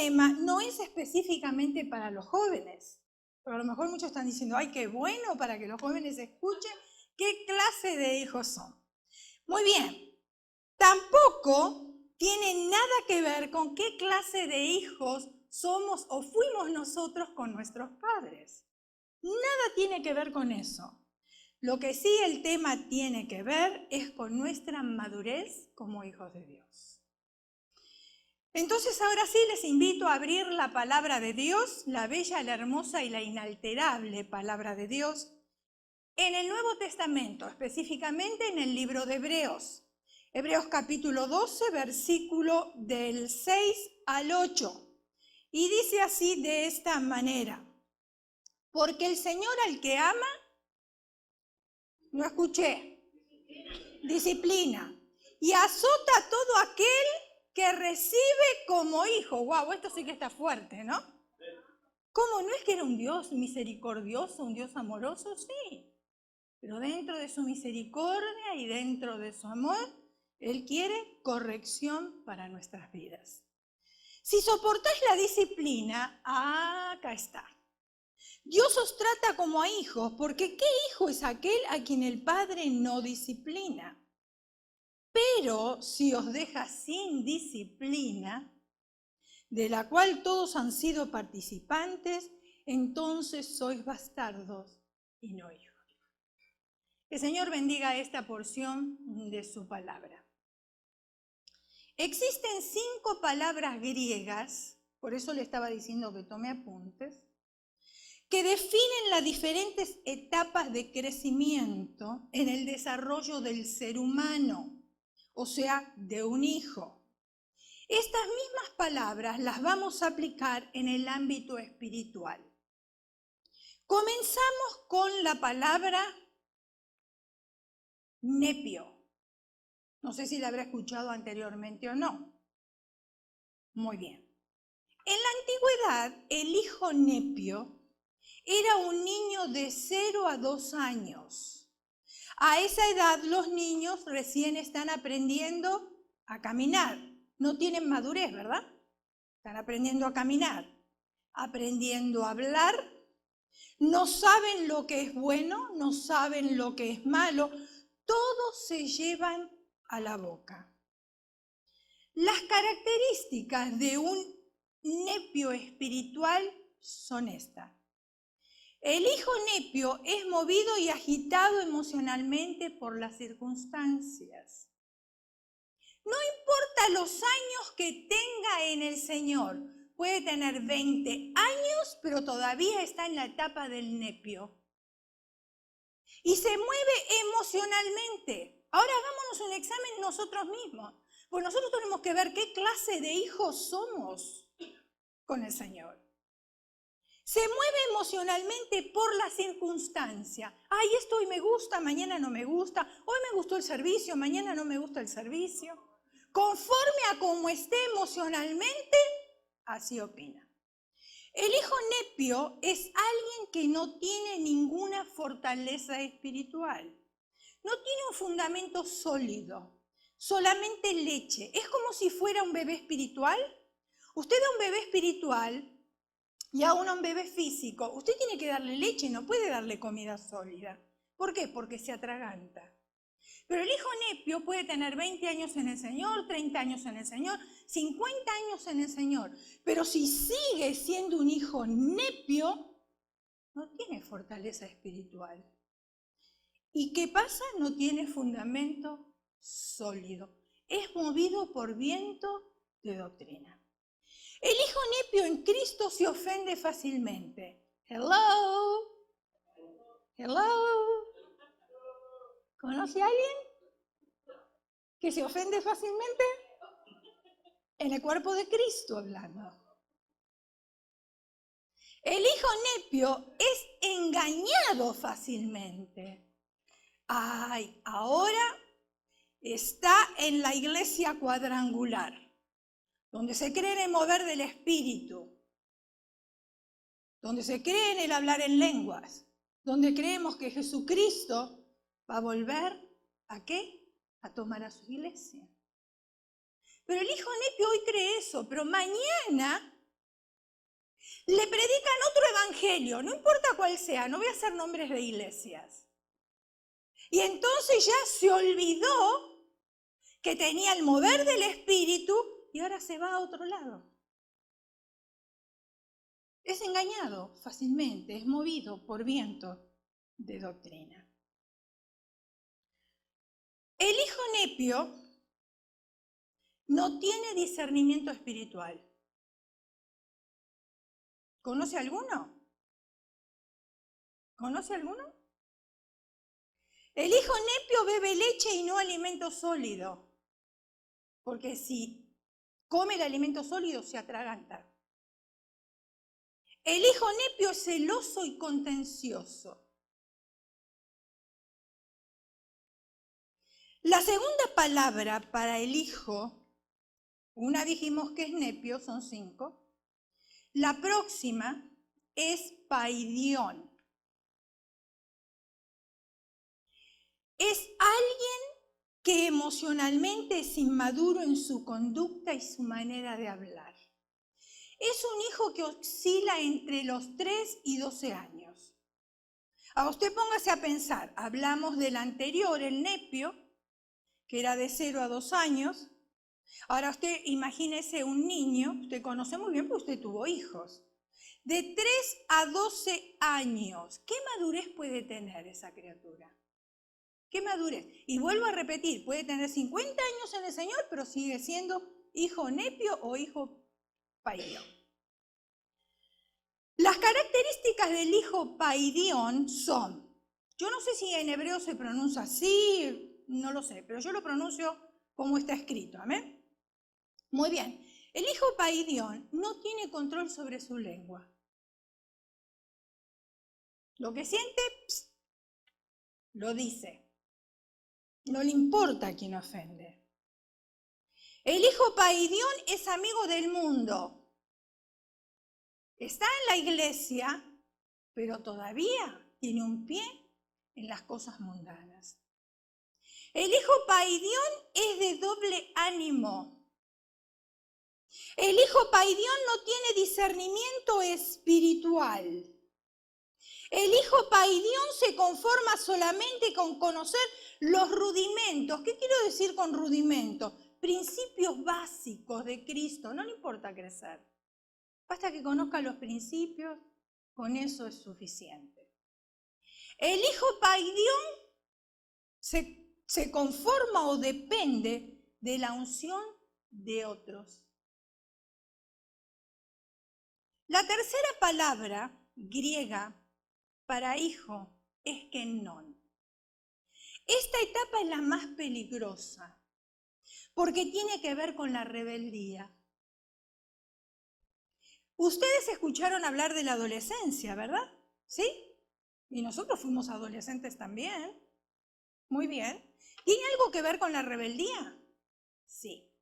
tema no es específicamente para los jóvenes. Pero a lo mejor muchos están diciendo, ay, qué bueno para que los jóvenes escuchen qué clase de hijos son. Muy bien, tampoco tiene nada que ver con qué clase de hijos somos o fuimos nosotros con nuestros padres. Nada tiene que ver con eso. Lo que sí el tema tiene que ver es con nuestra madurez como hijos de Dios. Entonces ahora sí les invito a abrir la palabra de Dios, la bella, la hermosa y la inalterable palabra de Dios, en el Nuevo Testamento, específicamente en el libro de Hebreos. Hebreos capítulo 12, versículo del 6 al 8. Y dice así de esta manera: porque el Señor al que ama, no escuché, disciplina, y azota a todo aquel que recibe como hijo. Wow, esto sí que está fuerte, ¿no? ¿Cómo? ¿No es que era un Dios misericordioso, un Dios amoroso? Sí, pero dentro de su misericordia y dentro de su amor, Él quiere corrección para nuestras vidas. Si soportáis la disciplina, acá está. Dios os trata como a hijos, porque ¿qué hijo es aquel a quien el Padre no disciplina? Pero si os deja sin disciplina, de la cual todos han sido participantes, entonces sois bastardos y no hijos. Que el Señor bendiga esta porción de su palabra. Existen 5 palabras griegas, por eso le estaba diciendo que tome apuntes, que definen las diferentes etapas de crecimiento en el desarrollo del ser humano, o sea, de un hijo. Estas mismas palabras las vamos a aplicar en el ámbito espiritual. Comenzamos con la palabra nepio. No sé si la habrá escuchado anteriormente o no. Muy bien. En la antigüedad, el hijo nepio era un niño de 0 a 2 años. A esa edad los niños recién están aprendiendo a caminar. No tienen madurez, ¿verdad? Están aprendiendo a caminar, aprendiendo a hablar. No saben lo que es bueno, no saben lo que es malo. Todos se llevan a la boca. Las características de un nepio espiritual son estas. El hijo nepio es movido y agitado emocionalmente por las circunstancias. No importa los años que tenga en el Señor, puede tener 20 años, pero todavía está en la etapa del nepio. Y se mueve emocionalmente. Ahora hagámonos un examen nosotros mismos, pues nosotros tenemos que ver qué clase de hijos somos con el Señor. Se mueve emocionalmente por la circunstancia. Ay, esto hoy me gusta, mañana no me gusta. Hoy me gustó el servicio, mañana no me gusta el servicio. Conforme a cómo esté emocionalmente, así opina. El hijo nepio es alguien que no tiene ninguna fortaleza espiritual. No tiene un fundamento sólido, solamente leche. Es como si fuera un bebé espiritual. Usted da un bebé espiritual y a un bebé físico, usted tiene que darle leche, no puede darle comida sólida. ¿Por qué? Porque se atraganta. Pero el hijo nepio puede tener 20 años en el Señor, 30 años en el Señor, 50 años en el Señor. Pero si sigue siendo un hijo nepio, no tiene fortaleza espiritual. ¿Y qué pasa? No tiene fundamento sólido. Es movido por viento de doctrina. El hijo nepio en Cristo se ofende fácilmente. Hello. Hello. ¿Conoce a alguien que se ofende fácilmente? En el cuerpo de Cristo hablando. El hijo nepio es engañado fácilmente. Ay, ahora está en la iglesia cuadrangular, donde se cree en el mover del espíritu, donde se cree en el hablar en lenguas, donde creemos que Jesucristo va a volver ¿a qué? A tomar a su iglesia. Pero el hijo nepio hoy cree eso, pero mañana Le predican otro evangelio, no importa cuál sea, no voy a hacer nombres de iglesias. Y entonces ya se olvidó que tenía el mover del Espíritu y ahora se va a otro lado. Es engañado fácilmente, es movido por viento de doctrina. El hijo nepio no tiene discernimiento espiritual. ¿Conoce alguno? ¿Conoce alguno? El hijo nepio bebe leche y no alimento sólido, porque si come el alimento sólido se atraganta. El hijo nepio es celoso y contencioso. La segunda palabra para el hijo, una dijimos que es nepio, son 5. La próxima es paidión. Es alguien que emocionalmente es inmaduro en su conducta y su manera de hablar. Es un hijo que oscila entre los 3 y 12 años. Ahora usted póngase a pensar, hablamos del anterior, el nepio, que era de 0 a 2 años. Ahora usted imagínese un niño, usted conoce muy bien porque usted tuvo hijos, de 3 a 12 años. ¿Qué madurez puede tener esa criatura? ¿Qué madurez? Y vuelvo a repetir, puede tener 50 años en el Señor, pero sigue siendo hijo nepio o hijo paidión. Las características del hijo paidión son, yo no sé si en hebreo se pronuncia así, no lo sé, pero yo lo pronuncio como está escrito, ¿amén? Muy bien, el hijo paidión no tiene control sobre su lengua. Lo que siente, lo dice. No le importa a quién ofende. El hijo paidión es amigo del mundo. Está en la iglesia, pero todavía tiene un pie en las cosas mundanas. El hijo paidión es de doble ánimo. El hijo paidión no tiene discernimiento espiritual. El hijo paidión se conforma solamente con conocer los rudimentos. ¿Qué quiero decir con rudimentos? Principios básicos de Cristo. No le importa crecer. Basta que conozca los principios, con eso es suficiente. El hijo paidión se conforma o depende de la unción de otros. La tercera palabra griega para hijo es kenon. Esta etapa es la más peligrosa porque tiene que ver con la rebeldía. Ustedes escucharon hablar de la adolescencia, ¿verdad? ¿Sí? Y nosotros fuimos adolescentes también. Muy bien. ¿Tiene algo que ver con la rebeldía? Sí.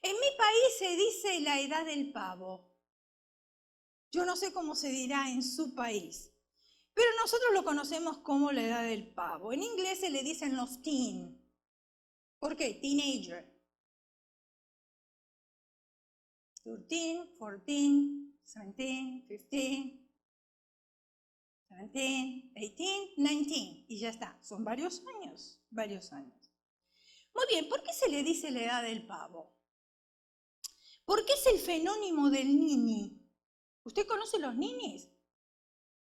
En mi país se dice la edad del pavo. Yo no sé cómo se dirá en su país, pero nosotros lo conocemos como la edad del pavo. En inglés se le dicen los teen. ¿Por qué? Teenager. 13, 14, 17, 15, 17, 18, 19. Y ya está. Son varios años, varios años. Muy bien, ¿por qué se le dice la edad del pavo? Porque es el fenónimo del nini. ¿Usted conoce los ninis?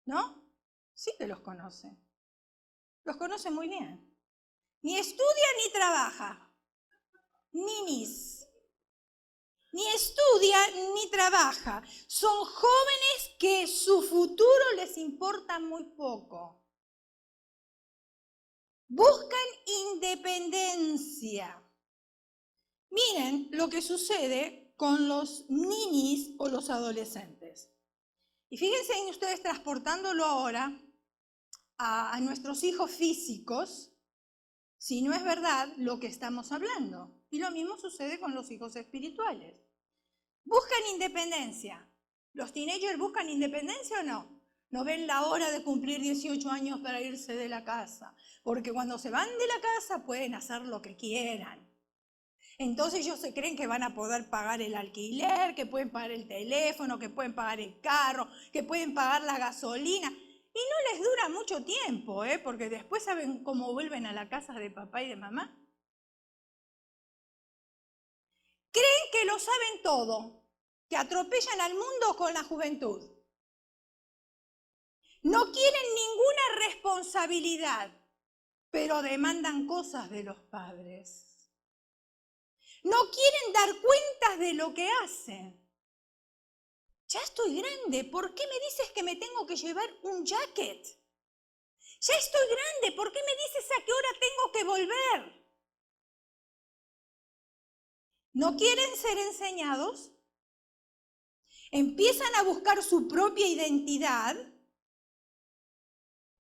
¿No? Sí que los conoce. Los conoce muy bien. Ni estudia ni trabaja. Ninis. Ni estudia ni trabaja. Son jóvenes que su futuro les importa muy poco. Buscan independencia. Miren lo que sucede con los ninis o los adolescentes. Y fíjense en ustedes transportándolo ahora a nuestros hijos físicos, si no es verdad lo que estamos hablando. Y lo mismo sucede con los hijos espirituales. Buscan independencia. ¿Los teenagers buscan independencia o no? No ven la hora de cumplir 18 años para irse de la casa, porque cuando se van de la casa pueden hacer lo que quieran. Entonces ellos se creen que van a poder pagar el alquiler, que pueden pagar el teléfono, que pueden pagar el carro, que pueden pagar la gasolina. Y no les dura mucho tiempo, porque después saben cómo vuelven a la casa de papá y de mamá. Creen que lo saben todo, que atropellan al mundo con la juventud. No quieren ninguna responsabilidad, pero demandan cosas de los padres. No quieren dar cuentas de lo que hacen. Ya estoy grande, ¿por qué me dices que me tengo que llevar un jacket? Ya estoy grande, ¿por qué me dices a qué hora tengo que volver? ¿No quieren ser enseñados? Empiezan a buscar su propia identidad.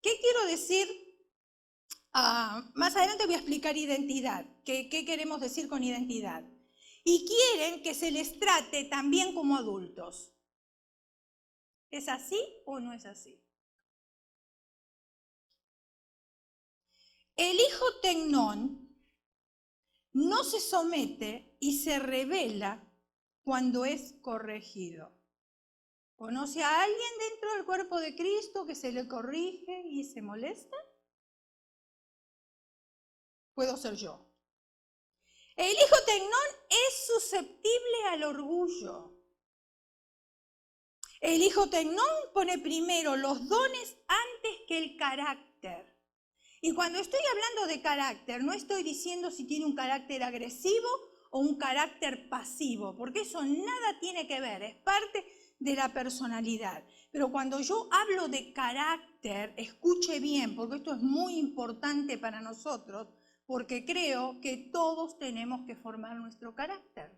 ¿Qué quiero decir? Más adelante voy a explicar identidad. ¿Qué queremos decir con identidad? Y quieren que se les trate también como adultos. ¿Es así o no es así? El hijo tecnón no se somete y se revela cuando es corregido. ¿Conoce a alguien dentro del cuerpo de Cristo que se le corrige y se molesta? Puedo ser yo. El hijo tecnón es susceptible al orgullo. El hijo tecnón pone primero los dones antes que el carácter. Y cuando estoy hablando de carácter, no estoy diciendo si tiene un carácter agresivo o un carácter pasivo, porque eso nada tiene que ver, es parte de la personalidad. Pero cuando yo hablo de carácter, escuche bien, porque esto es muy importante para nosotros, porque creo que todos tenemos que formar nuestro carácter.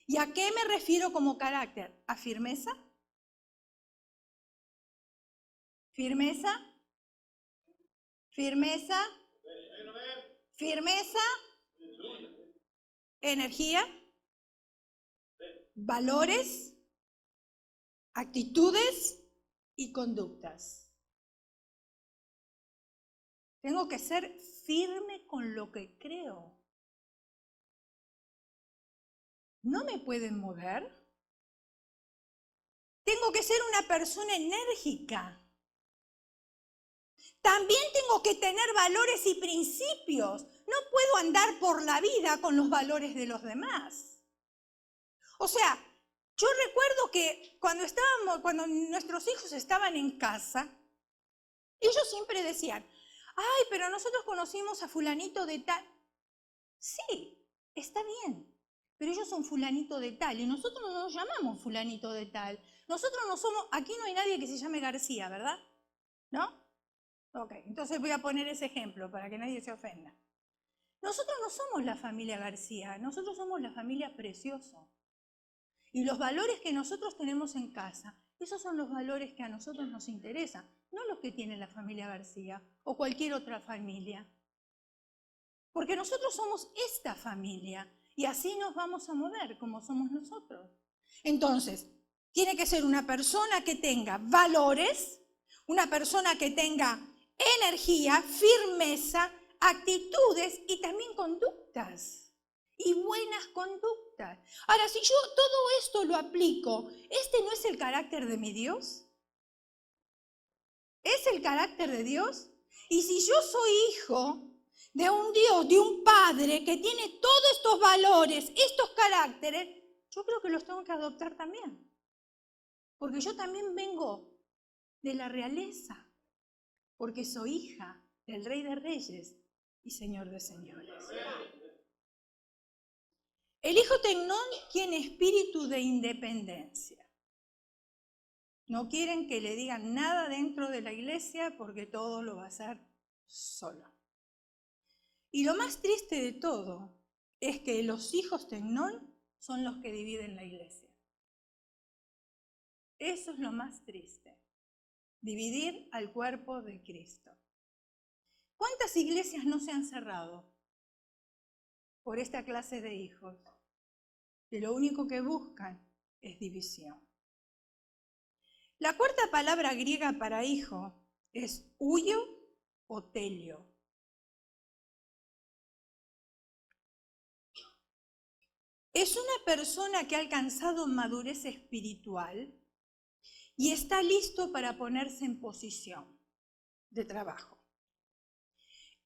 ¿Y a qué me refiero como carácter? ¿A firmeza? ¿Firmeza? ¿Firmeza? ¿Firmeza? ¿Energía? ¿Valores? ¿Actitudes? Y conductas. Tengo que ser firme con lo que creo. ¿No me pueden mover? Tengo que ser una persona enérgica. También tengo que tener valores y principios. No puedo andar por la vida con los valores de los demás. O sea, yo recuerdo que cuando nuestros hijos estaban en casa, ellos siempre decían, ay, pero nosotros conocimos a fulanito de tal. Sí, está bien, pero ellos son fulanito de tal y nosotros no nos llamamos fulanito de tal. Nosotros no somos, aquí no hay nadie que se llame García, ¿verdad? ¿No? Ok, entonces voy a poner ese ejemplo para que nadie se ofenda. Nosotros no somos la familia García, nosotros somos la familia Precioso. Y los valores que nosotros tenemos en casa, esos son los valores que a nosotros nos interesan, no los que tiene la familia García o cualquier otra familia. Porque nosotros somos esta familia y así nos vamos a mover como somos nosotros. Entonces, tiene que ser una persona que tenga valores, una persona que tenga energía, firmeza, actitudes y también conductas. Y buenas conductas. Ahora, si yo todo esto lo aplico, ¿este no es el carácter de mi Dios? ¿Es el carácter de Dios? Y si yo soy hijo de un Dios, de un Padre que tiene todos estos valores, estos caracteres, yo creo que los tengo que adoptar también. Porque yo también vengo de la realeza, porque soy hija del Rey de Reyes y Señor de Señores. El hijo tecnón tiene espíritu de independencia. No quieren que le digan nada dentro de la iglesia porque todo lo va a hacer solo. Y lo más triste de todo es que los hijos tecnón son los que dividen la iglesia. Eso es lo más triste, dividir al cuerpo de Cristo. ¿Cuántas iglesias no se han cerrado por esta clase de hijos? Que lo único que buscan es división. La cuarta palabra griega para hijo es huio o telio. es una persona que ha alcanzado madurez espiritual y está listo para ponerse en posición de trabajo.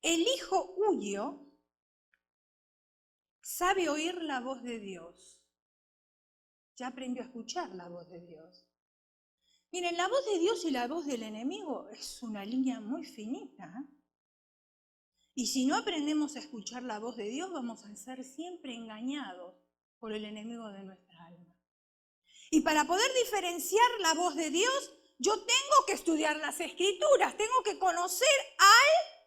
El hijo huyo sabe oír la voz de Dios. Ya aprendió a escuchar la voz de Dios. Miren, la voz de Dios y la voz del enemigo es una línea muy finita, ¿eh? Y si no aprendemos a escuchar la voz de Dios, vamos a ser siempre engañados por el enemigo de nuestra alma. Y para poder diferenciar la voz de Dios, yo tengo que estudiar las Escrituras, tengo que conocer al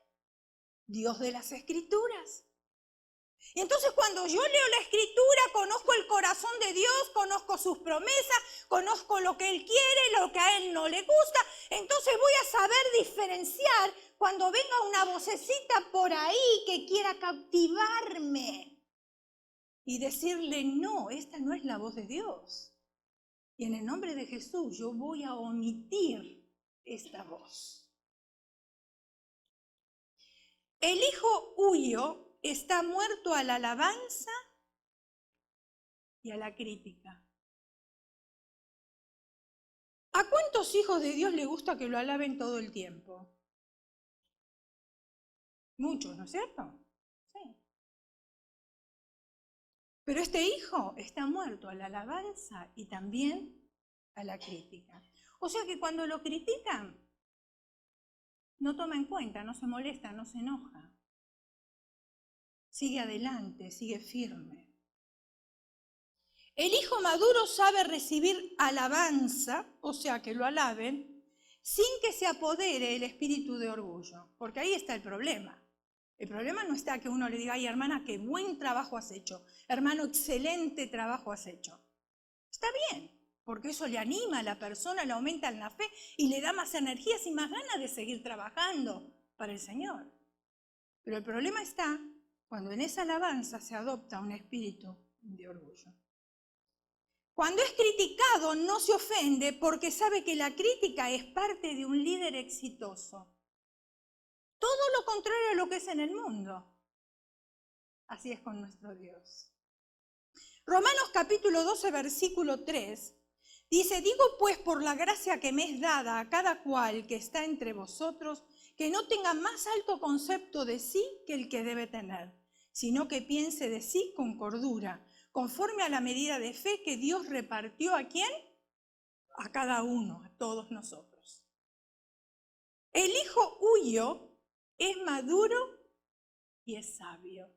Dios de las Escrituras. Y entonces cuando yo leo la Escritura, conozco el corazón de Dios, conozco sus promesas, conozco lo que Él quiere, lo que a Él no le gusta. Entonces voy a saber diferenciar cuando venga una vocecita por ahí que quiera cautivarme y decirle, no, esta no es la voz de Dios. Y en el nombre de Jesús yo voy a omitir esta voz. El hijo huyo está muerto a la alabanza y a la crítica. ¿A cuántos hijos de Dios le gusta que lo alaben todo el tiempo? Muchos, ¿no es cierto? Sí. Pero este hijo está muerto a la alabanza y también a la crítica. O sea que cuando lo critican, no toma en cuenta, no se molesta, no se enoja. Sigue adelante, sigue firme. El hijo maduro sabe recibir alabanza, o sea que lo alaben, sin que se apodere el espíritu de orgullo, porque ahí está el problema. El problema no está que uno le diga, ay hermana, qué buen trabajo has hecho, hermano, excelente trabajo has hecho. Está bien, porque eso le anima a la persona, le aumenta en la fe y le da más energías y más ganas de seguir trabajando para el Señor. Pero el problema está cuando en esa alabanza se adopta un espíritu de orgullo. Cuando es criticado no se ofende porque sabe que la crítica es parte de un líder exitoso. Todo lo contrario a lo que es en el mundo. Así es con nuestro Dios. Romanos capítulo 12, versículo 3, dice, digo pues por la gracia que me es dada a cada cual que está entre vosotros, que no tenga más alto concepto de sí que el que debe tener, sino que piense de sí con cordura, conforme a la medida de fe que Dios repartió ¿a quién? A cada uno, a todos nosotros. El hijo huyo es maduro y es sabio.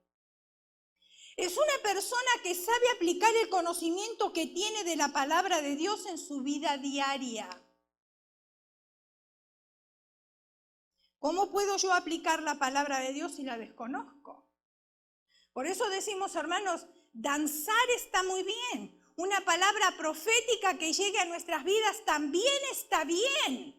Es una persona que sabe aplicar el conocimiento que tiene de la palabra de Dios en su vida diaria. ¿Cómo puedo yo aplicar la palabra de Dios si la desconozco? Por eso decimos, hermanos, danzar está muy bien. Una palabra profética que llegue a nuestras vidas también está bien.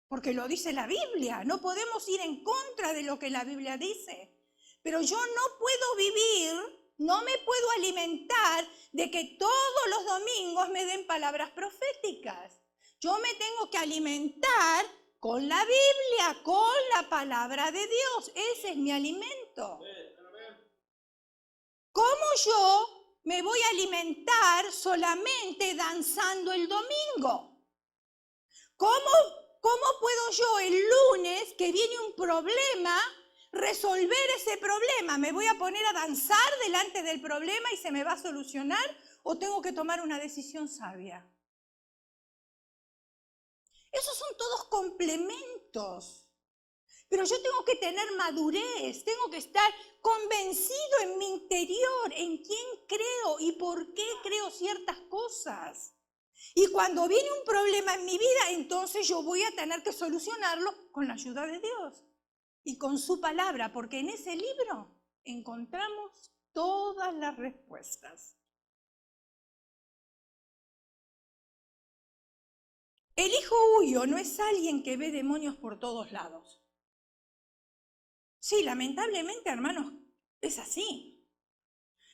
Porque lo dice la Biblia. No podemos ir en contra de lo que la Biblia dice. Pero yo no puedo vivir, no me puedo alimentar de que todos los domingos me den palabras proféticas. Yo me tengo que alimentar con la Biblia, con la palabra de Dios. Ese es mi alimento. ¿Cómo yo me voy a alimentar solamente danzando el domingo? ¿Cómo puedo yo el lunes que viene un problema resolver ese problema? ¿Me voy a poner a danzar delante del problema y se me va a solucionar? ¿O tengo que tomar una decisión sabia? Esos son todos complementos. Pero yo tengo que tener madurez, tengo que estar convencido en mi interior, en quién creo y por qué creo ciertas cosas. Y cuando viene un problema en mi vida, entonces yo voy a tener que solucionarlo con la ayuda de Dios y con su palabra, porque en ese libro encontramos todas las respuestas. El hijo huyo no es alguien que ve demonios por todos lados. Sí, lamentablemente, hermanos, es así.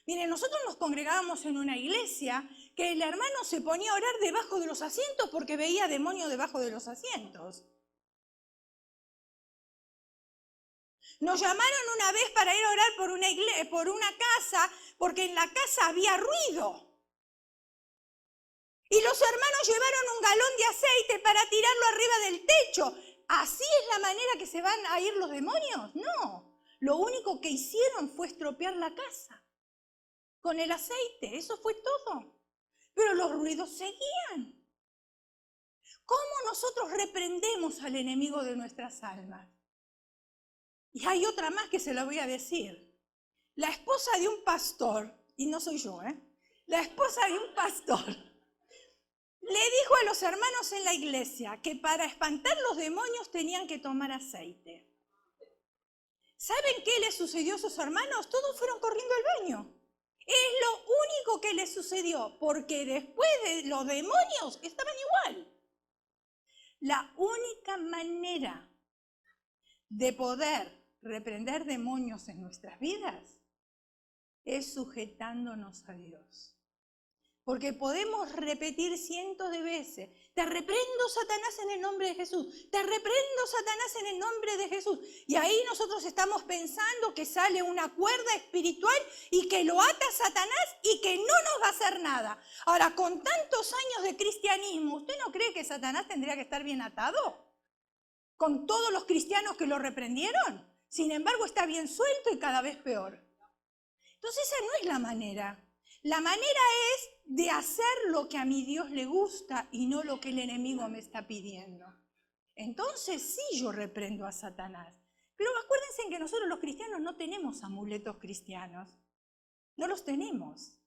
Miren, nosotros nos congregábamos en una iglesia que el hermano se ponía a orar debajo de los asientos porque veía demonios debajo de los asientos. Nos llamaron una vez para ir a orar por una casa, porque en la casa había ruido. Y los hermanos llevaron un galón de aceite para tirarlo arriba del techo. ¿Así es la manera que se van a ir los demonios? No. Lo único que hicieron fue estropear la casa con el aceite. Eso fue todo. Pero los ruidos seguían. ¿Cómo nosotros reprendemos al enemigo de nuestras almas? Y hay otra más que se la voy a decir. La esposa de un pastor, y no soy yo, la esposa de un pastor, le dijo a los hermanos en la iglesia que para espantar los demonios tenían que tomar aceite. ¿Saben qué les sucedió a sus hermanos? Todos fueron corriendo al baño. Es lo único que les sucedió, porque después de los demonios estaban igual. La única manera de poder reprender demonios en nuestras vidas es sujetándonos a Dios. Porque podemos repetir cientos de veces, te reprendo, Satanás, en el nombre de Jesús, te reprendo, Satanás, en el nombre de Jesús. Y ahí nosotros estamos pensando que sale una cuerda espiritual y que lo ata Satanás y que no nos va a hacer nada. Ahora, con tantos años de cristianismo, ¿usted no cree que Satanás tendría que estar bien atado? Con todos los cristianos que lo reprendieron. Sin embargo, está bien suelto y cada vez peor. Entonces, esa no es la manera. La manera es de hacer lo que a mi Dios le gusta y no lo que el enemigo me está pidiendo. Entonces sí, yo reprendo a Satanás. Pero acuérdense que nosotros los cristianos no tenemos amuletos cristianos. No los tenemos.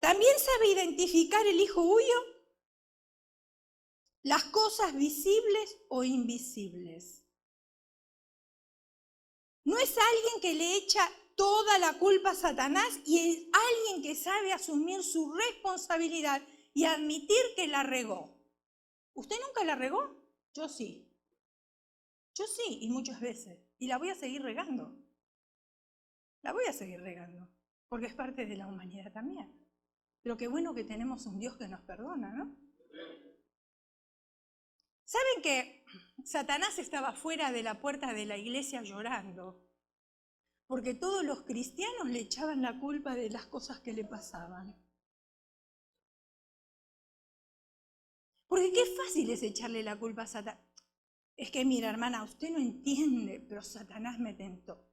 También sabe identificar el hijo huyo las cosas visibles o invisibles. No es alguien que le echa toda la culpa a Satanás y es alguien que sabe asumir su responsabilidad y admitir que la regó. ¿Usted nunca la regó? Yo sí. Yo sí, y muchas veces. Y la voy a seguir regando. La voy a seguir regando, porque es parte de la humanidad también. Pero qué bueno que tenemos un Dios que nos perdona, ¿no? ¿Saben que Satanás estaba fuera de la puerta de la iglesia llorando? Porque todos los cristianos le echaban la culpa de las cosas que le pasaban. Porque qué fácil es echarle la culpa a Satanás. Es que mira, hermana, usted no entiende, pero Satanás me tentó.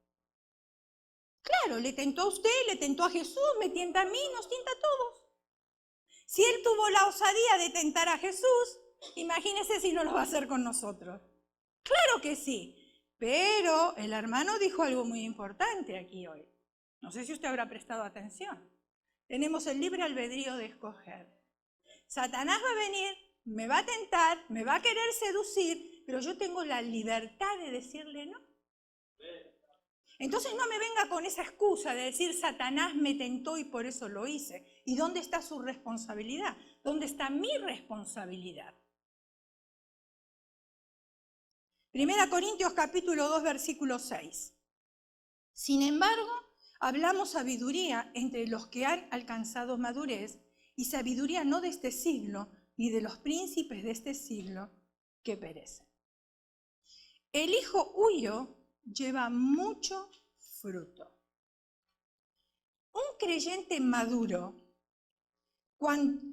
Claro, le tentó a usted, le tentó a Jesús, me tienta a mí, nos tienta a todos. Si él tuvo la osadía de tentar a Jesús, imagínese si no lo va a hacer con nosotros. Claro que sí. Pero el hermano dijo algo muy importante aquí hoy. No sé si usted habrá prestado atención. Tenemos el libre albedrío de escoger. Satanás va a venir, me va a tentar, me va a querer seducir, pero yo tengo la libertad de decirle no. Entonces no me venga con esa excusa de decir Satanás me tentó y por eso lo hice. ¿Y dónde está su responsabilidad? ¿Dónde está mi responsabilidad? 1 Corintios capítulo 2, versículo 6. Sin embargo, hablamos sabiduría entre los que han alcanzado madurez, y sabiduría no de este siglo, ni de los príncipes de este siglo que perecen. El hijo huyo lleva mucho fruto. Un creyente maduro,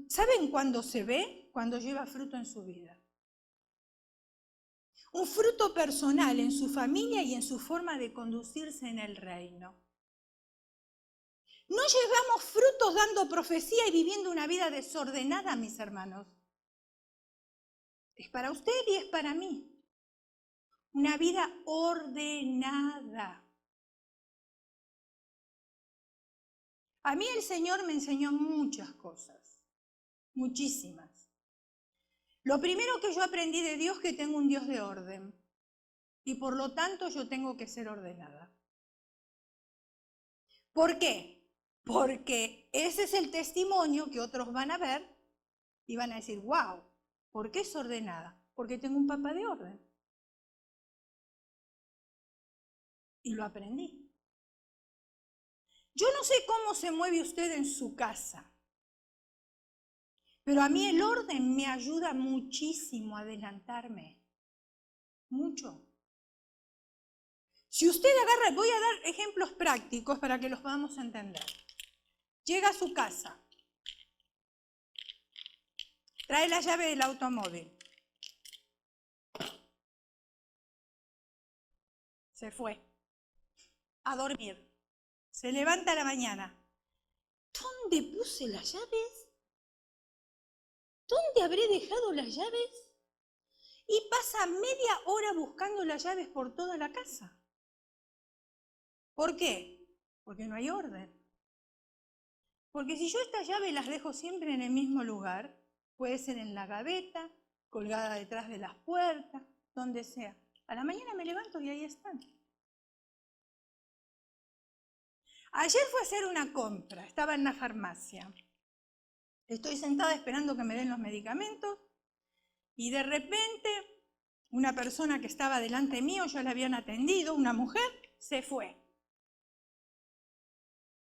¿saben cuándo se ve? Cuando lleva fruto en su vida. Un fruto personal en su familia y en su forma de conducirse en el reino. No llevamos frutos dando profecía y viviendo una vida desordenada, mis hermanos. Es para usted y es para mí. Una vida ordenada. A mí el Señor me enseñó muchas cosas, muchísimas. Lo primero que yo aprendí de Dios es que tengo un Dios de orden y por lo tanto yo tengo que ser ordenada. ¿Por qué? Porque ese es el testimonio que otros van a ver y van a decir, wow, ¿por qué es ordenada? Porque tengo un papá de orden. Y lo aprendí. Yo no sé cómo se mueve usted en su casa, pero a mí el orden me ayuda muchísimo a adelantarme. Mucho. Si usted agarra, voy a dar ejemplos prácticos para que los podamos entender. Llega a su casa, trae la llave del automóvil, se fue a dormir, se levanta a la mañana. ¿Dónde puse las llaves? ¿Dónde habré dejado las llaves? Y pasa media hora buscando las llaves por toda la casa. ¿Por qué? Porque no hay orden. Porque si yo estas llaves las dejo siempre en el mismo lugar, puede ser en la gaveta, colgada detrás de las puertas, donde sea. A la mañana me levanto y ahí están. Ayer fui a hacer una compra, estaba en la farmacia. Estoy sentada esperando que me den los medicamentos y de repente una persona que estaba delante mío, ya la habían atendido, una mujer, se fue.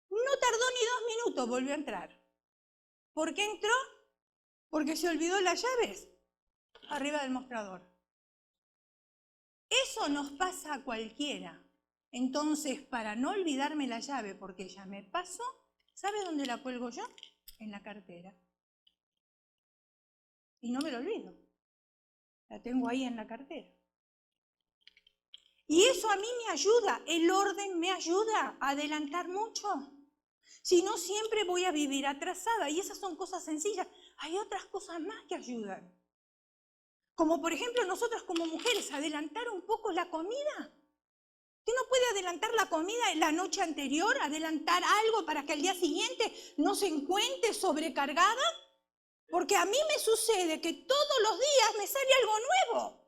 No tardó ni 2 minutos, volvió a entrar. ¿Por qué entró? Porque se olvidó las llaves arriba del mostrador. Eso nos pasa a cualquiera. Entonces, para no olvidarme la llave, porque ya me pasó, ¿sabe dónde la cuelgo yo? En la cartera. Y no me lo olvido. La tengo ahí en la cartera. Y eso a mí me ayuda, el orden me ayuda a adelantar mucho. Si no, siempre voy a vivir atrasada. Y esas son cosas sencillas. Hay otras cosas más que ayudan. Como por ejemplo nosotras como mujeres, adelantar un poco la comida. ¿Usted no puede adelantar la comida en la noche anterior? ¿Adelantar algo para que al día siguiente no se encuentre sobrecargada? Porque a mí me sucede que todos los días me sale algo nuevo.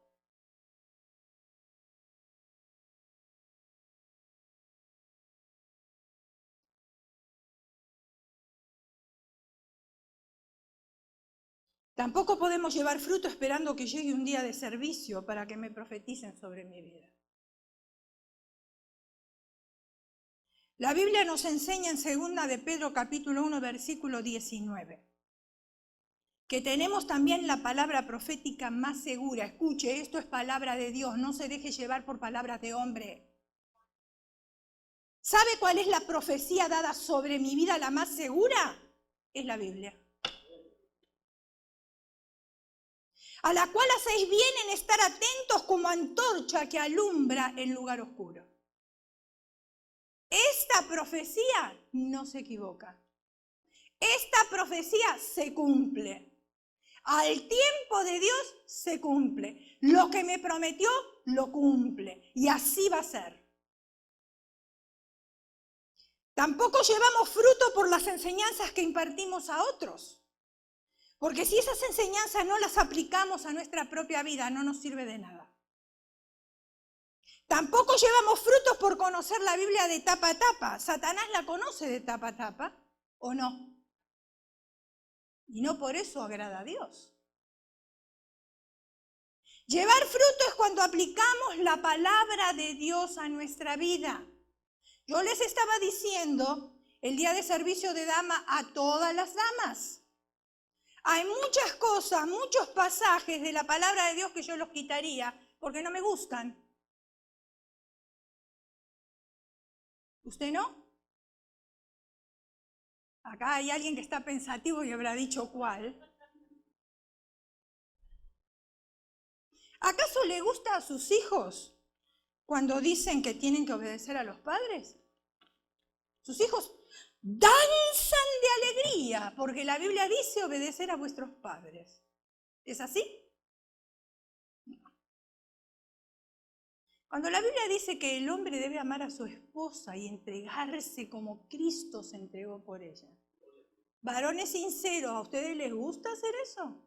Tampoco podemos llevar fruto esperando que llegue un día de servicio para que me profeticen sobre mi vida. La Biblia nos enseña en 2 de Pedro capítulo 1 versículo 19 que tenemos también la palabra profética más segura. Escuche, esto es palabra de Dios, no se deje llevar por palabras de hombre. ¿Sabe cuál es la profecía dada sobre mi vida la más segura? Es la Biblia. A la cual hacéis bien en estar atentos como antorcha que alumbra en lugar oscuro. Esta profecía no se equivoca. Esta profecía se cumple. Al tiempo de Dios se cumple. Lo que me prometió, lo cumple. Y así va a ser. Tampoco llevamos fruto por las enseñanzas que impartimos a otros. Porque si esas enseñanzas no las aplicamos a nuestra propia vida, no nos sirve de nada. Tampoco llevamos frutos por conocer la Biblia de tapa a tapa. ¿Satanás la conoce de tapa a tapa o no? Y no por eso agrada a Dios. Llevar fruto es cuando aplicamos la palabra de Dios a nuestra vida. Yo les estaba diciendo el día de servicio de dama a todas las damas. Hay muchas cosas, muchos pasajes de la palabra de Dios que yo los quitaría porque no me gustan. ¿Usted no? Acá hay alguien que está pensativo y habrá dicho cuál. ¿Acaso le gusta a sus hijos cuando dicen que tienen que obedecer a los padres? Sus hijos danzan de alegría porque la Biblia dice obedecer a vuestros padres. ¿Es así? Cuando la Biblia dice que el hombre debe amar a su esposa y entregarse como Cristo se entregó por ella. Varones sinceros, ¿a ustedes les gusta hacer eso?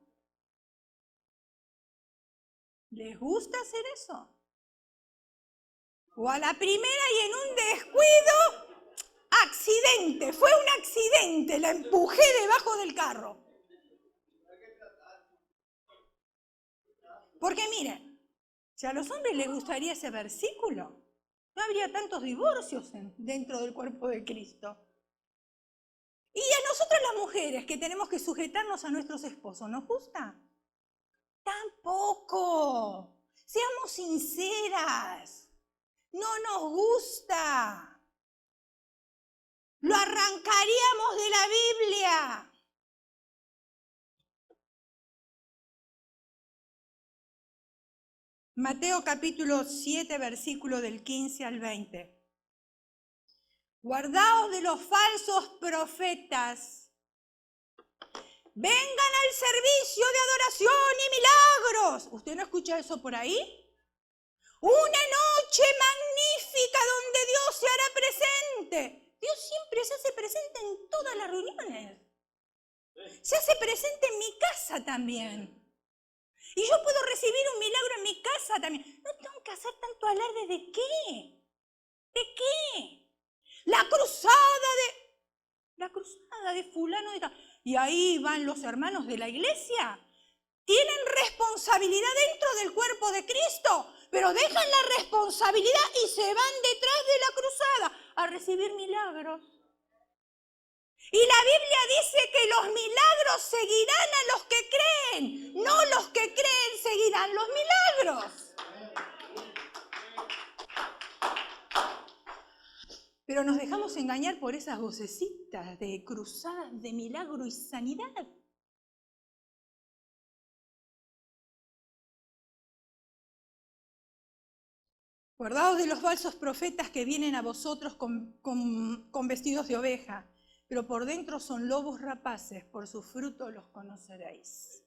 ¿Les gusta hacer eso? O a la primera y en un descuido, accidente, fue un accidente, la empujé debajo del carro. Porque miren, si a los hombres les gustaría ese versículo, no habría tantos divorcios dentro del cuerpo de Cristo. Y a nosotras las mujeres que tenemos que sujetarnos a nuestros esposos, ¿nos gusta? Tampoco. Seamos sinceras. no nos gusta. Lo arrancaríamos de la Biblia. Mateo capítulo 7, versículo del 15 al 20. Guardaos de los falsos profetas. Vengan al servicio de adoración y milagros. ¿Usted no escucha eso por ahí? Una noche magnífica donde Dios se hará presente. Dios siempre se hace presente en todas las reuniones. Se hace presente en mi casa también. Y yo puedo recibir un milagro en mi casa también. No tengo que hacer tanto alarde de qué. ¿De qué? La cruzada de fulano de tal. Y ahí van los hermanos de la iglesia. Tienen responsabilidad dentro del cuerpo de Cristo, pero dejan la responsabilidad y se van detrás de la cruzada a recibir milagros. Y la Biblia dice que los milagros seguirán a los que creen, no los que creen seguirán los milagros. Pero nos dejamos engañar por esas vocecitas de cruzadas de milagro y sanidad. Guardaos de los falsos profetas que vienen a vosotros con vestidos de oveja, pero por dentro son lobos rapaces, por sus frutos los conoceréis.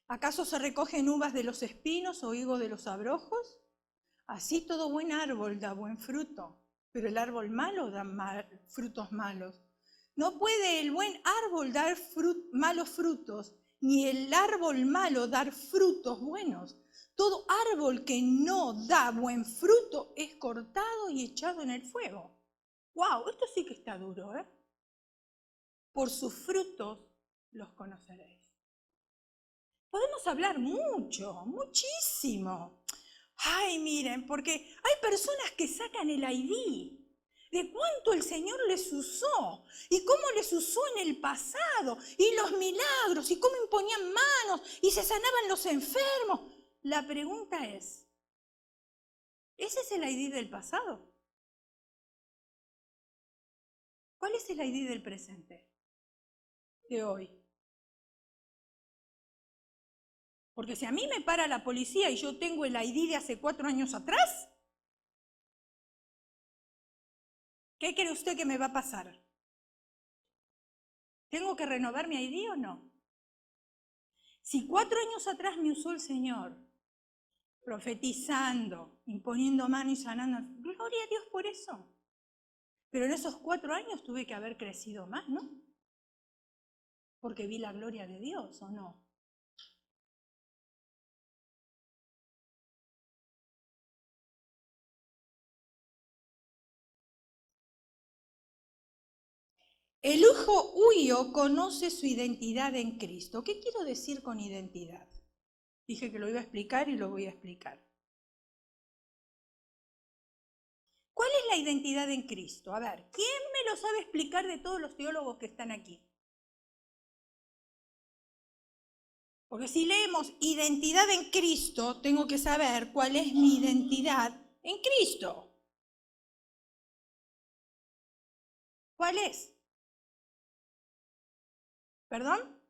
¿Acaso se recogen uvas de los espinos o higos de los abrojos? Así todo buen árbol da buen fruto, pero el árbol malo da frutos malos. No puede el buen árbol dar malos frutos, ni el árbol malo dar frutos buenos. Todo árbol que no da buen fruto es cortado y echado en el fuego. ¡Wow! Esto sí que está duro, ¿eh? Por sus frutos los conoceréis. Podemos hablar mucho, muchísimo. Ay, miren, porque hay personas que sacan el ID de cuánto el Señor les usó y cómo les usó en el pasado y los milagros y cómo imponían manos y se sanaban los enfermos. La pregunta es, ¿ese es el ID del pasado? ¿Cuál es el ID del presente? De hoy. Porque si a mí me para la policía y yo tengo el ID de hace 4 años atrás, ¿qué cree usted que me va a pasar? ¿Tengo que renovar mi ID o no? Si 4 años atrás me usó el Señor, profetizando, imponiendo mano y sanando, gloria a Dios por eso. Pero en esos 4 años tuve que haber crecido más, ¿no? Porque vi la gloria de Dios, ¿o no? El hijo huyo conoce su identidad en Cristo. ¿Qué quiero decir con identidad? Dije que lo iba a explicar y lo voy a explicar. ¿Cuál es la identidad en Cristo? A ver, ¿quién me lo sabe explicar de todos los teólogos que están aquí? Porque si leemos identidad en Cristo, tengo que saber cuál es mi identidad en Cristo. ¿Cuál es? ¿Perdón?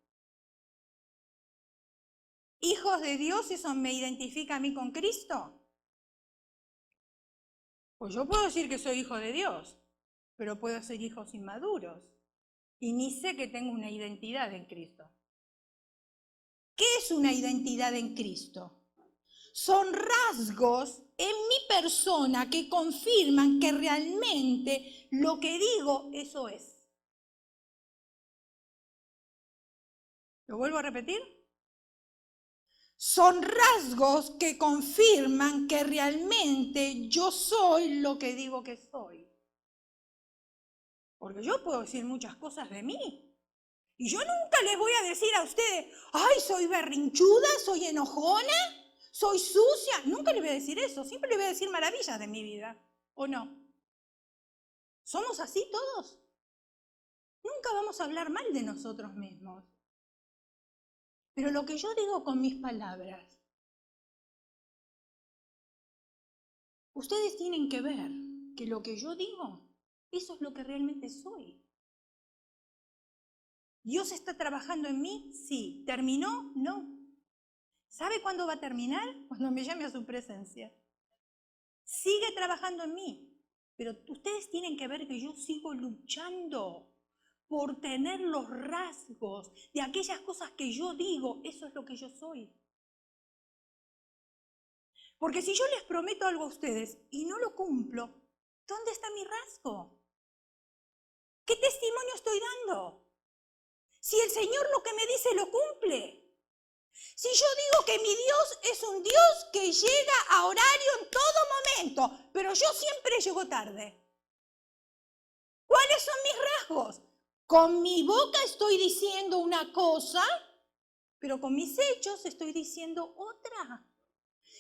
¿Hijos de Dios, eso me identifica a mí con Cristo? Pues yo puedo decir que soy hijo de Dios, pero puedo ser hijos inmaduros. Y ni sé que tengo una identidad en Cristo. ¿Qué es una identidad en Cristo? Son rasgos en mi persona que confirman que realmente lo que digo, eso es. ¿Lo vuelvo a repetir? Son rasgos que confirman que realmente yo soy lo que digo que soy. Porque yo puedo decir muchas cosas de mí. Y yo nunca les voy a decir a ustedes, ay, soy berrinchuda, soy enojona, soy sucia. Nunca les voy a decir eso. Siempre les voy a decir maravillas de mi vida. ¿O no? ¿Somos así todos? Nunca vamos a hablar mal de nosotros mismos. Pero lo que yo digo con mis palabras Ustedes tienen que ver que lo que yo digo, eso es lo que realmente soy. ¿Dios está trabajando en mí? Sí. ¿Terminó? No. ¿Sabe cuándo va a terminar? Cuando me llame a su presencia. Sigue trabajando en mí, pero ustedes tienen que ver que yo sigo luchando por tener los rasgos de aquellas cosas que yo digo, eso es lo que yo soy. Porque si yo les prometo algo a ustedes y no lo cumplo, ¿dónde está mi rasgo? ¿Qué testimonio estoy dando? Si el Señor lo que me dice lo cumple. Si yo digo que mi Dios es un Dios que llega a horario en todo momento, pero yo siempre llego tarde. ¿Cuáles son mis rasgos? Con mi boca estoy diciendo una cosa, pero con mis hechos estoy diciendo otra.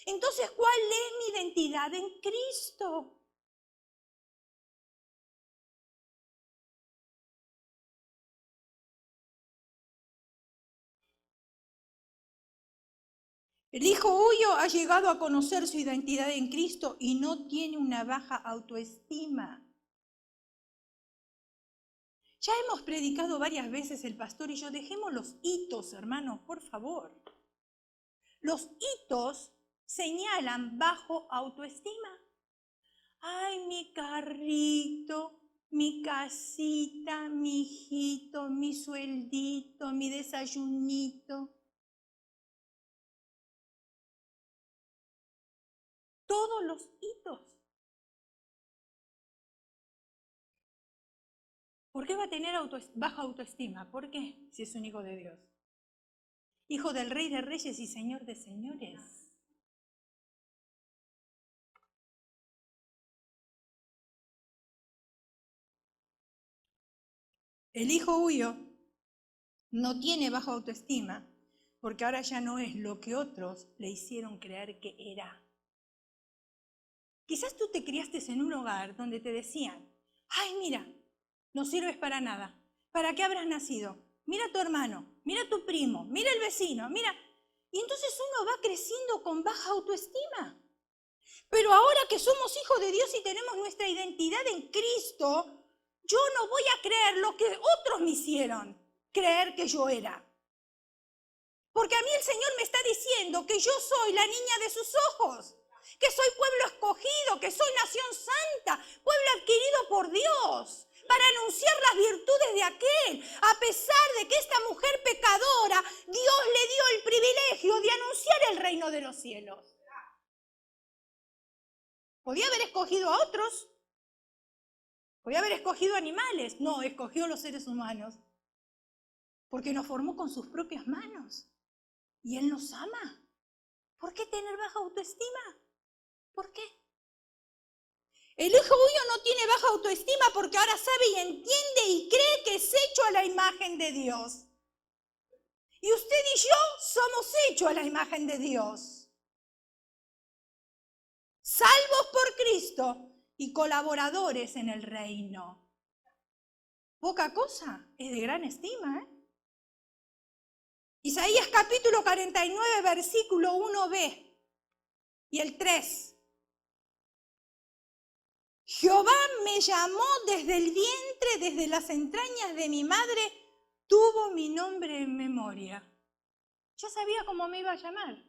Entonces, ¿cuál es mi identidad en Cristo? El hijo huyo ha llegado a conocer su identidad en Cristo y no tiene una baja autoestima. Ya hemos predicado varias veces el pastor y yo, dejemos los hitos, hermanos, por favor. Los hitos señalan bajo autoestima. Ay, mi carrito, mi casita, mi hijito, mi sueldito, mi desayunito. Todos los hitos. ¿Por qué va a tener baja autoestima? ¿Por qué? Si es un hijo de Dios. Hijo del Rey de Reyes y Señor de Señores. El hijo huyo no tiene baja autoestima porque ahora ya no es lo que otros le hicieron creer que era. Quizás tú te criaste en un hogar donde te decían, ay, mira, no sirves para nada. ¿Para qué habrás nacido? Mira a tu hermano, mira a tu primo, mira al vecino, mira. Y entonces uno va creciendo con baja autoestima. Pero ahora que somos hijos de Dios y tenemos nuestra identidad en Cristo, yo no voy a creer lo que otros me hicieron creer que yo era. Porque a mí el Señor me está diciendo que yo soy la niña de sus ojos, que soy pueblo escogido, que soy nación santa, pueblo adquirido por Dios, para anunciar las virtudes de aquel. A pesar de que esta mujer pecadora, Dios le dio el privilegio de anunciar el reino de los cielos. Podía haber escogido a otros, podía haber escogido animales, no, escogió a los seres humanos, porque nos formó con sus propias manos y Él nos ama. ¿Por qué tener baja autoestima? ¿Por qué? El hijo huyo no tiene baja autoestima porque ahora sabe y entiende y cree que es hecho a la imagen de Dios. Y usted y yo somos hechos a la imagen de Dios. Salvos por Cristo y colaboradores en el reino. Poca cosa, es de gran estima, ¿eh? Isaías capítulo 49, versículo 1b y el 3. Jehová me llamó desde el vientre, desde las entrañas de mi madre, tuvo mi nombre en memoria. Ya sabía cómo me iba a llamar,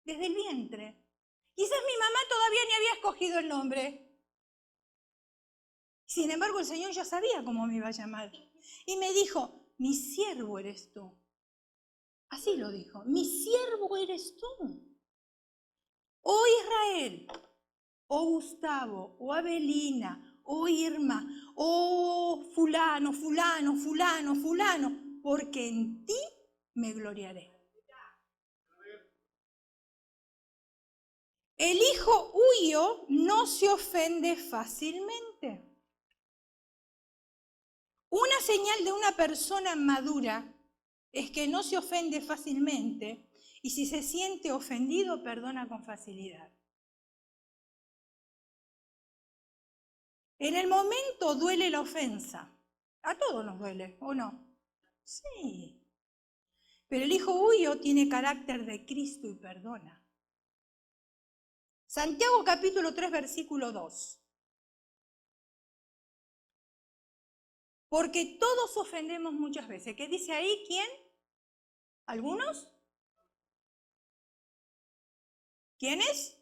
desde el vientre. Quizás mi mamá todavía ni había escogido el nombre. Sin embargo, el Señor ya sabía cómo me iba a llamar. Y me dijo, mi siervo eres tú. Así lo dijo, mi siervo eres tú. Oh Israel, oh Gustavo, oh Abelina, oh Irma, oh fulano, fulano, fulano, fulano, porque en ti me gloriaré. El hijo huyo no se ofende fácilmente. Una señal de una persona madura es que no se ofende fácilmente y si se siente ofendido, perdona con facilidad. En el momento duele la ofensa. A todos nos duele, ¿o no? Sí. Pero el hijo huyo tiene carácter de Cristo y perdona. Santiago capítulo 3, versículo 2. Porque todos ofendemos muchas veces. ¿Qué dice ahí? ¿Quién? ¿Algunos? ¿Quiénes?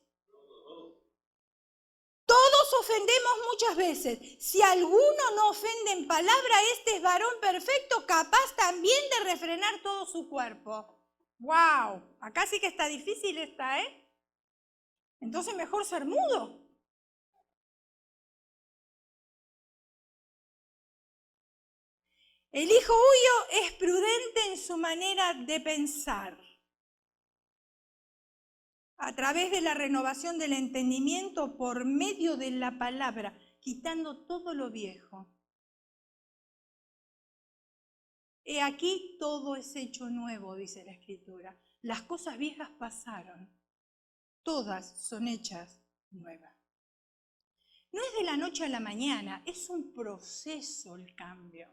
Todos ofendemos muchas veces. Si alguno no ofende en palabra, este es varón perfecto, capaz también de refrenar todo su cuerpo. ¡Wow! Acá sí que está difícil esta, ¿eh? Entonces mejor ser mudo. El hijo huyo es prudente en su manera de pensar. A través de la renovación del entendimiento por medio de la palabra, quitando todo lo viejo. He aquí todo es hecho nuevo, dice la Escritura. Las cosas viejas pasaron, todas son hechas nuevas. No es de la noche a la mañana, es un proceso el cambio.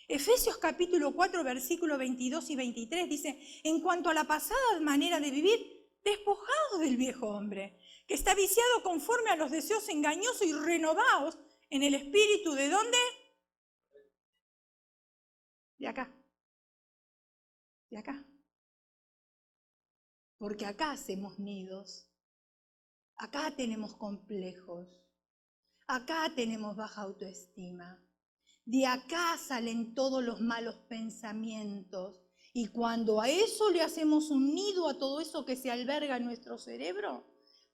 Efesios capítulo 4, versículos 22 y 23 dice, en cuanto a la pasada manera de vivir, despojados del viejo hombre, que está viciado conforme a los deseos engañosos y renovados en el espíritu. ¿De dónde? De acá. De acá. Porque acá hacemos nidos. Acá tenemos complejos. Acá tenemos baja autoestima. De acá salen todos los malos pensamientos. Y cuando a eso le hacemos un nido, a todo eso que se alberga en nuestro cerebro,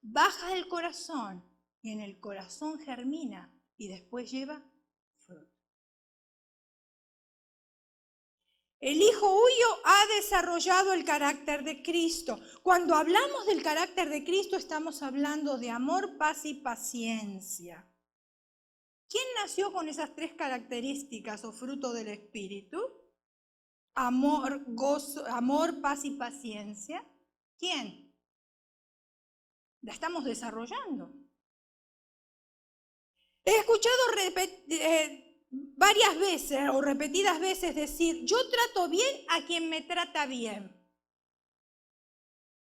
baja el corazón y en el corazón germina y después lleva fruto. El hijo huyo ha desarrollado el carácter de Cristo. Cuando hablamos del carácter de Cristo estamos hablando de amor, paz y paciencia. ¿Quién nació con esas tres características o fruto del Espíritu? Amor, gozo, amor, paz y paciencia. ¿Quién? La estamos desarrollando. He escuchado varias veces o repetidas veces decir, yo trato bien a quien me trata bien.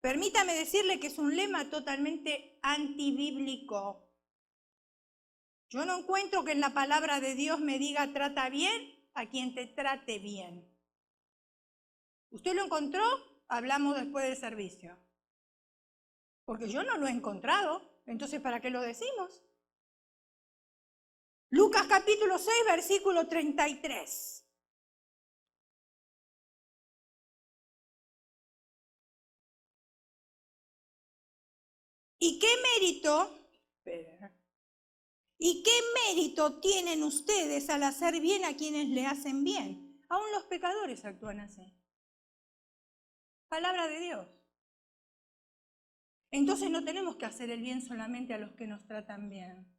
Permítame decirle que es un lema totalmente antibíblico. Yo no encuentro que en la palabra de Dios me diga trata bien a quien te trate bien. ¿Usted lo encontró? Hablamos después del servicio. Porque yo no lo he encontrado, entonces ¿para qué lo decimos? Lucas capítulo 6, versículo 33. ¿Y qué mérito tienen ustedes al hacer bien a quienes le hacen bien? Aún los pecadores actúan así. Palabra de Dios. Entonces no tenemos que hacer el bien solamente a los que nos tratan bien.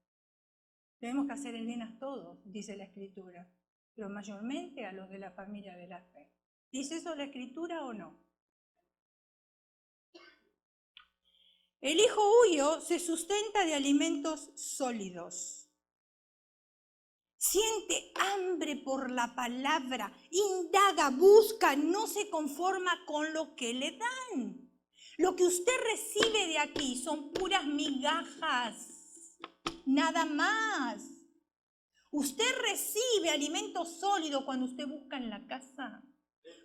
Tenemos que hacer el bien a todos, dice la Escritura, pero mayormente a los de la familia de la fe. ¿Dice eso la Escritura o no? El hijo huyo se sustenta de alimentos sólidos. Siente hambre por la palabra, indaga, busca, no se conforma con lo que le dan. Lo que usted recibe de aquí son puras migajas, nada más. Usted recibe alimento sólido cuando usted busca en la casa.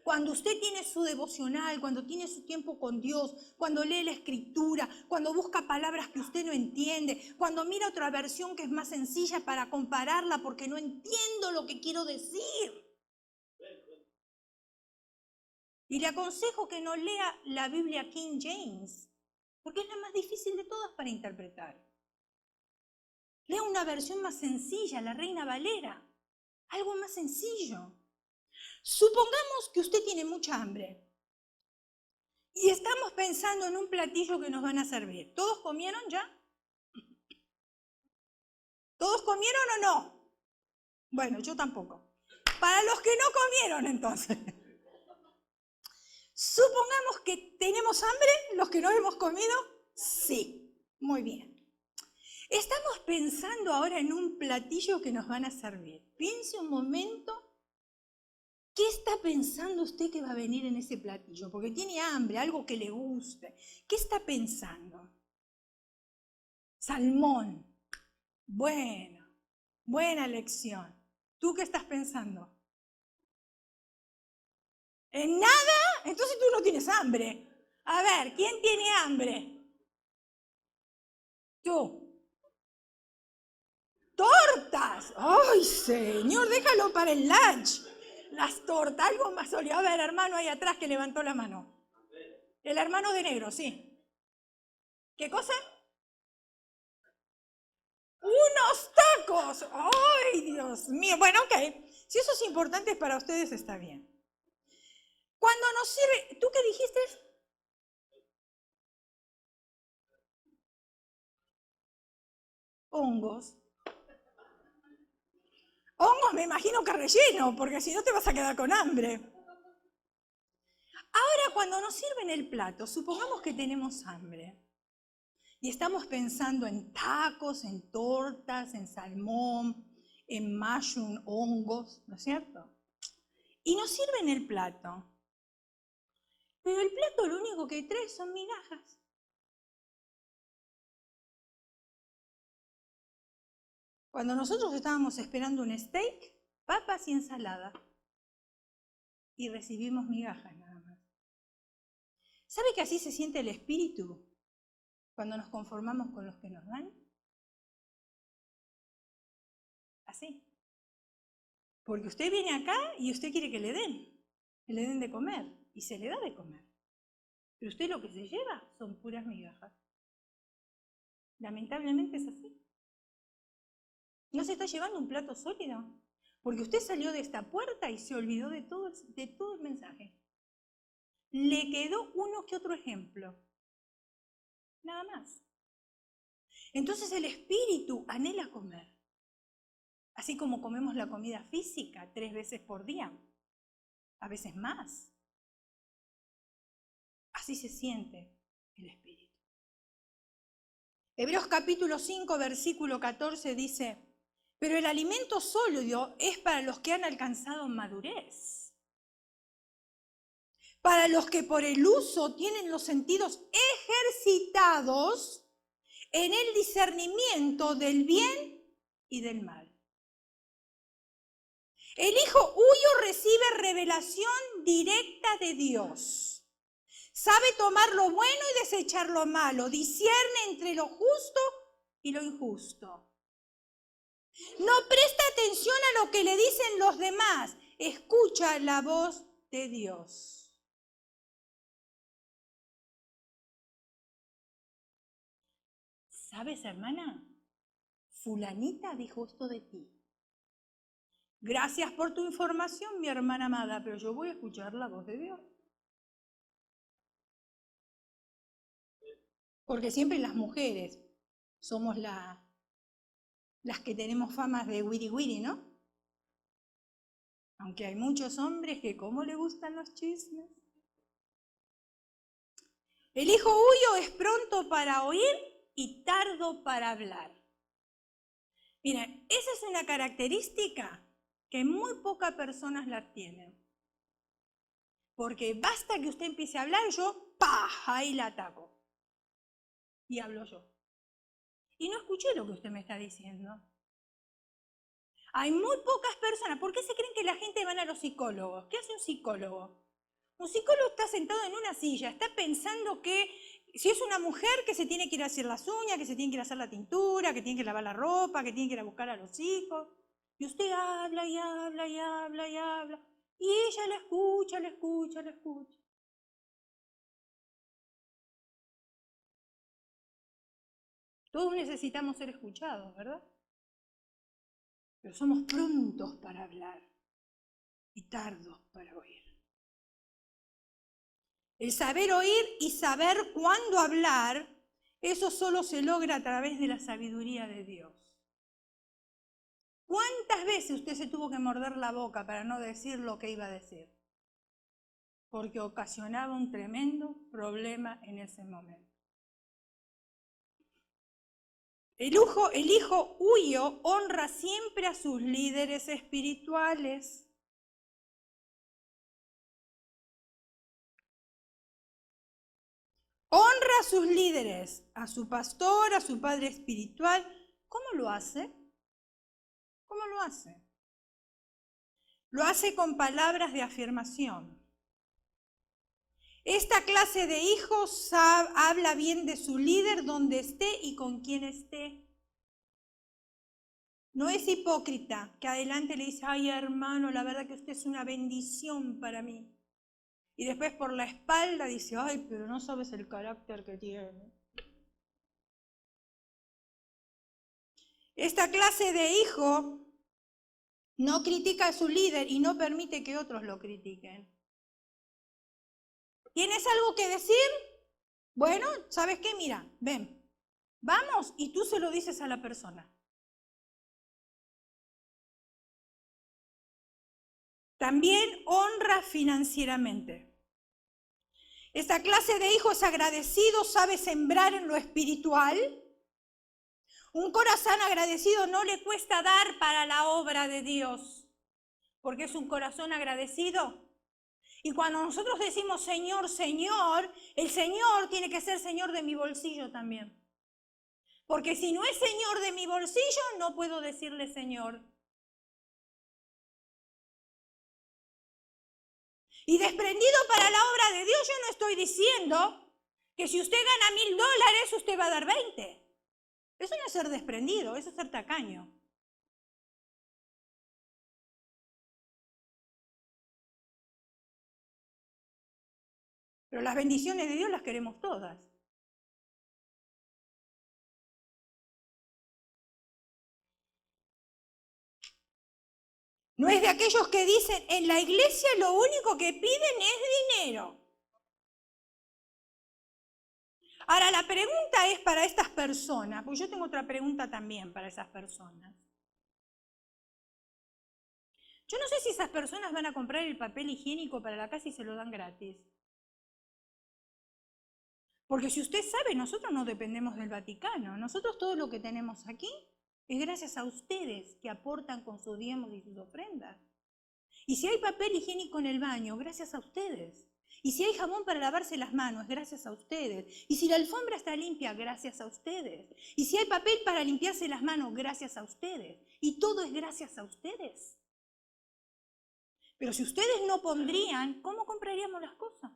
Cuando usted tiene su devocional, cuando tiene su tiempo con Dios, cuando lee la Escritura, cuando busca palabras que usted no entiende, cuando mira otra versión que es más sencilla para compararla porque no entiendo lo que quiero decir. Y le aconsejo que no lea la Biblia King James, porque es la más difícil de todas para interpretar. Lea una versión más sencilla, la Reina Valera, algo más sencillo. Supongamos que usted tiene mucha hambre y estamos pensando en un platillo que nos van a servir. ¿Todos comieron ya? ¿Todos comieron o no? Bueno, yo tampoco. Para los que no comieron, entonces. Supongamos que tenemos hambre, los que no hemos comido, sí. Muy bien. Estamos pensando ahora en un platillo que nos van a servir. Piense un momento, ¿qué está pensando usted que va a venir en ese platillo? Porque tiene hambre, algo que le guste. ¿Qué está pensando? Salmón. Bueno, buena lección. ¿Tú qué estás pensando? ¿En nada? Entonces tú no tienes hambre. A ver, ¿quién tiene hambre? Tú. ¡Tortas! ¡Ay, señor! Déjalo para el lunch. Las tortas, algo más sólido. A ver, hermano ahí atrás que levantó la mano. El hermano de negro, sí. ¿Qué cosa? ¡Unos tacos! ¡Ay, Dios mío! Bueno, ok. Si eso es importante para ustedes, está bien. Cuando nos sirve... ¿Tú qué dijiste? Hongos. Hongos me imagino que relleno, porque si no te vas a quedar con hambre. Ahora, cuando nos sirven el plato, supongamos que tenemos hambre. Y estamos pensando en tacos, en tortas, en salmón, en mushroom, hongos, ¿no es cierto? Y nos sirven el plato. Pero el plato lo único que trae son migajas. Cuando nosotros estábamos esperando un steak, papas y ensalada. Y recibimos migajas nada más. ¿Sabe que así se siente el espíritu cuando nos conformamos con los que nos dan? Así. Porque usted viene acá y usted quiere que le den de comer, y se le da de comer. Pero usted lo que se lleva son puras migajas. Lamentablemente es así. No se está llevando un plato sólido, porque usted salió de esta puerta y se olvidó de todo el mensaje. Le quedó uno que otro ejemplo, nada más. Entonces el espíritu anhela comer, así como comemos la comida física 3 veces por día, a veces más. Así se siente el espíritu. Hebreos capítulo 5, versículo 14 dice: pero el alimento sólido es para los que han alcanzado madurez, para los que por el uso tienen los sentidos ejercitados en el discernimiento del bien y del mal. El hijo huyo recibe revelación directa de Dios. Sabe tomar lo bueno y desechar lo malo. Discierne entre lo justo y lo injusto. No presta atención a lo que le dicen los demás. Escucha la voz de Dios. ¿Sabes, hermana? Fulanita dijo esto de ti. Gracias por tu información, mi hermana amada, pero yo voy a escuchar la voz de Dios. Porque siempre las mujeres somos las que tenemos famas de wiri wiri, ¿no? Aunque hay muchos hombres que cómo le gustan los chismes. El hijo huyo es pronto para oír y tardo para hablar. Miren, esa es una característica que muy pocas personas la tienen. Porque basta que usted empiece a hablar, yo, ¡pah!, ahí la ataco. Y hablo yo. Y no escuché lo que usted me está diciendo. Hay muy pocas personas. ¿Por qué se creen que la gente van a los psicólogos? ¿Qué hace un psicólogo? Un psicólogo está sentado en una silla, está pensando que si es una mujer que se tiene que ir a hacer las uñas, que se tiene que ir a hacer la tintura, que tiene que lavar la ropa, que tiene que ir a buscar a los hijos. Y usted habla y habla y habla y habla. Y ella la escucha, la escucha, la escucha. Todos necesitamos ser escuchados, ¿verdad? Pero somos prontos para hablar y tardos para oír. El saber oír y saber cuándo hablar, eso solo se logra a través de la sabiduría de Dios. ¿Cuántas veces usted se tuvo que morder la boca para no decir lo que iba a decir? Porque ocasionaba un tremendo problema en ese momento. El hijo huyo honra siempre a sus líderes espirituales. Honra a sus líderes, a su pastor, a su padre espiritual. ¿Cómo lo hace? ¿Cómo lo hace? Lo hace con palabras de afirmación. Esta clase de hijos habla bien de su líder donde esté y con quien esté. No es hipócrita que adelante le dice, ay hermano, la verdad que usted es una bendición para mí. Y después por la espalda dice, ay, pero no sabes el carácter que tiene. Esta clase de hijo no critica a su líder y no permite que otros lo critiquen. ¿Tienes algo que decir? Bueno, ¿sabes qué? Mira, ven, vamos y tú se lo dices a la persona. También honra financieramente. Esta clase de hijo es agradecido, sabe sembrar en lo espiritual. Un corazón agradecido no le cuesta dar para la obra de Dios, porque es un corazón agradecido. Y cuando nosotros decimos Señor, Señor, el Señor tiene que ser Señor de mi bolsillo también. Porque si no es Señor de mi bolsillo, no puedo decirle Señor. Y desprendido para la obra de Dios, yo no estoy diciendo que si usted gana $1000, usted va a dar 20. Eso no es ser desprendido, eso es ser tacaño. Pero las bendiciones de Dios las queremos todas. No es de aquellos que dicen, en la iglesia lo único que piden es dinero. Ahora, la pregunta es para estas personas, porque yo tengo otra pregunta también para esas personas. Yo no sé si esas personas van a comprar el papel higiénico para la casa y se lo dan gratis. Porque si usted sabe, nosotros no dependemos del Vaticano. Nosotros todo lo que tenemos aquí es gracias a ustedes que aportan con sus diezmos y sus ofrendas. Y si hay papel higiénico en el baño, gracias a ustedes. Y si hay jabón para lavarse las manos, gracias a ustedes. Y si la alfombra está limpia, gracias a ustedes. Y si hay papel para limpiarse las manos, gracias a ustedes. Y todo es gracias a ustedes. Pero si ustedes no pondrían, ¿cómo compraríamos las cosas?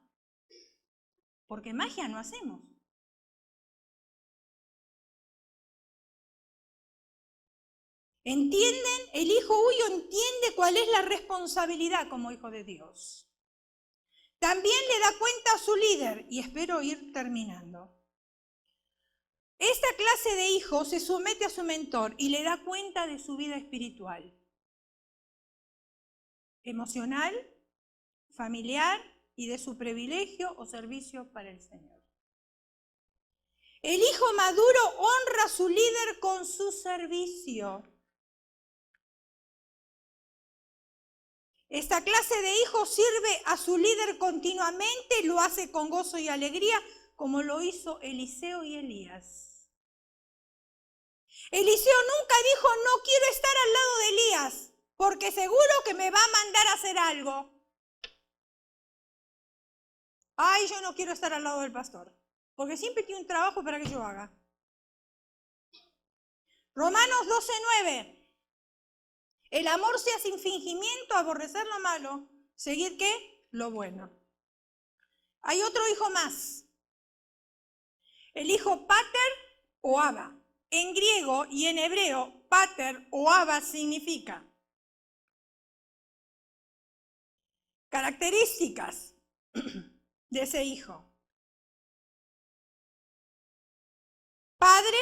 Porque magia no hacemos. ¿Entienden? El hijo huyo entiende cuál es la responsabilidad como hijo de Dios. También le da cuenta a su líder, y espero ir terminando. Esta clase de hijo se somete a su mentor y le da cuenta de su vida espiritual, emocional, familiar y de su privilegio o servicio para el Señor. El hijo maduro honra a su líder con su servicio. Esta clase de hijo sirve a su líder continuamente, lo hace con gozo y alegría, como lo hizo Eliseo y Elías. Eliseo nunca dijo, no quiero estar al lado de Elías, porque seguro que me va a mandar a hacer algo. Ay, yo no quiero estar al lado del pastor, porque siempre tiene un trabajo para que yo haga. Romanos 12:9. El amor sea sin fingimiento, aborrecer lo malo, seguir ¿qué? Lo bueno. Hay otro hijo más. El hijo pater o abba. En griego y en hebreo, pater o abba significa características de ese hijo. Padre,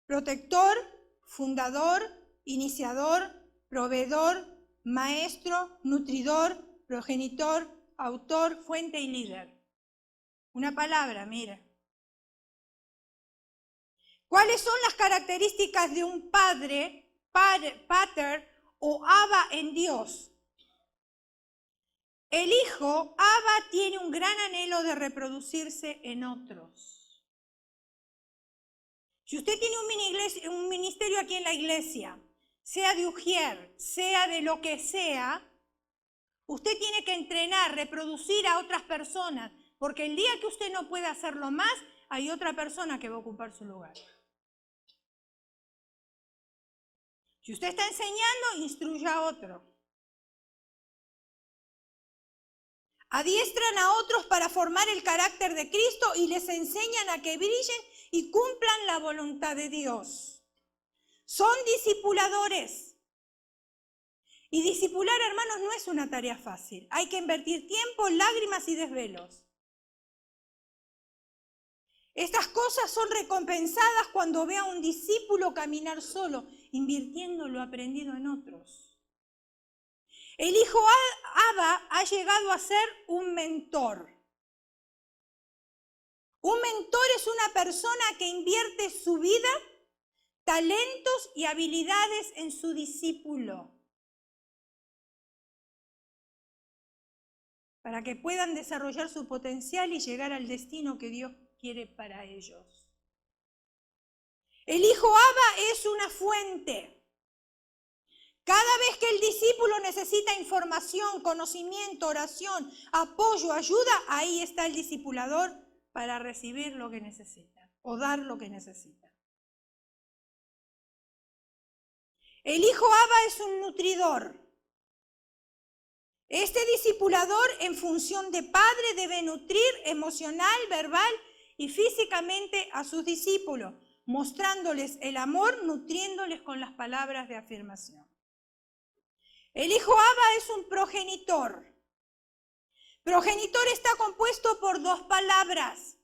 protector, fundador, iniciador, proveedor, maestro, nutridor, progenitor, autor, fuente y líder. Una palabra, mire. ¿Cuáles son las características de un padre, pater o abba en Dios? El hijo, abba, tiene un gran anhelo de reproducirse en otros. Si usted tiene un ministerio aquí en la iglesia, sea de ujier, sea de lo que sea, usted tiene que entrenar, reproducir a otras personas, porque el día que usted no pueda hacerlo más, hay otra persona que va a ocupar su lugar. Si usted está enseñando, instruya a otro. Adiestran a otros para formar el carácter de Cristo y les enseñan a que brillen y cumplan la voluntad de Dios. Son discipuladores. Y discipular, hermanos, no es una tarea fácil. Hay que invertir tiempo, lágrimas y desvelos. Estas cosas son recompensadas cuando ve a un discípulo caminar solo, invirtiendo lo aprendido en otros. El hijo Abba ha llegado a ser un mentor. Un mentor es una persona que invierte su vida, talentos y habilidades en su discípulo, para que puedan desarrollar su potencial y llegar al destino que Dios quiere para ellos. El hijo Abba es una fuente. Cada vez que el discípulo necesita información, conocimiento, oración, apoyo, ayuda, ahí está el discipulador para recibir lo que necesita o dar lo que necesita. El hijo Abba es un nutridor. Este discipulador, en función de padre, debe nutrir emocional, verbal y físicamente a sus discípulos, mostrándoles el amor, nutriéndoles con las palabras de afirmación. El hijo Abba es un progenitor. Progenitor está compuesto por dos palabras.